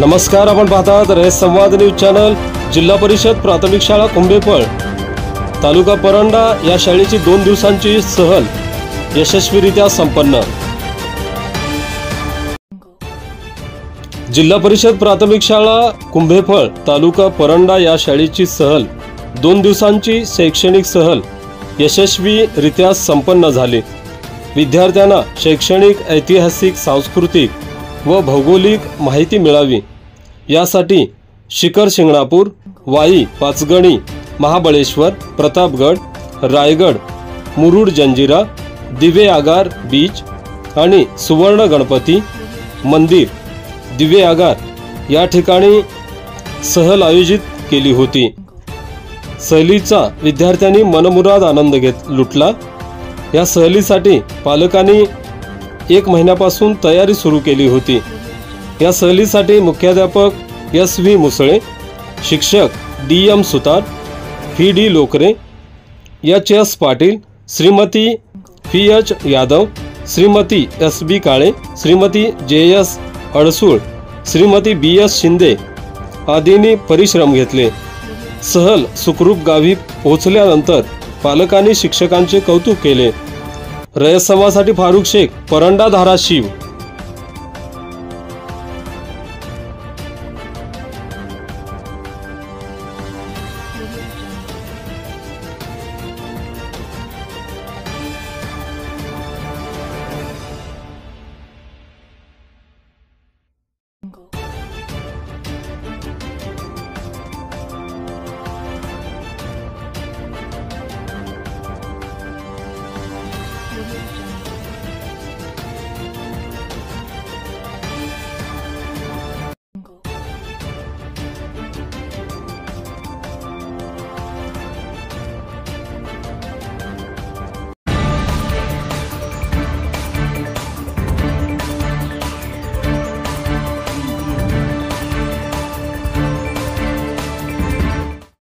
नमस्कार, आपण पाहतात रयत संवाद न्यूज चॅनल। जिल्हा परिषद प्राथमिक शाळा कुंभेफळ तालुका परंडा या शाळेची 2 दिवसांची सहल यशस्वीरित्या संपन्न। जिल्हा परिषद प्राथमिक शाळा कुंभेफळ तालुका परंडा या शाळेची सहल 2 दिवसांची शैक्षणिक सहल यशस्वीरित्या संपन्न झाली। विद्यार्थ्यांना शैक्षणिक, ऐतिहासिक, सांस्कृतिक व भौगोलिक माहिती मिळावी यासाठी शिखर शिंगणापूर, वाई, पाचगणी, महाबळेश्वर, प्रतापगड, रायगड, मुरुड जंजिरा, दिवे आगार बीच आणि सुवर्ण गणपती मंदिर दिवे आगार या ठिकाणी सहल आयोजित केली होती। सहलीचा विद्यार्थ्यांनी मनमुराद आनंद लुटला। या सहलीसाठी पालकांनी 1 महिन्यापासून तयारी सुरू केली होती। या सहलीसाठी मुख्याध्यापक SV मुसळे, शिक्षक DM सुतार, VD लोकरे, HS Patil, Shrimati PH Yadav, Shrimati SB काळे, श्रीमती JS अडसूळ, श्रीमती BS शिंदे आदींनी परिश्रम घेतले। सहल सुखरूप गावी पोहोचल्यानंतर पालकांनी शिक्षकांचे कौतुक केले। रयत संवादसाठी फारुख शेख, परंडा, धाराशिव।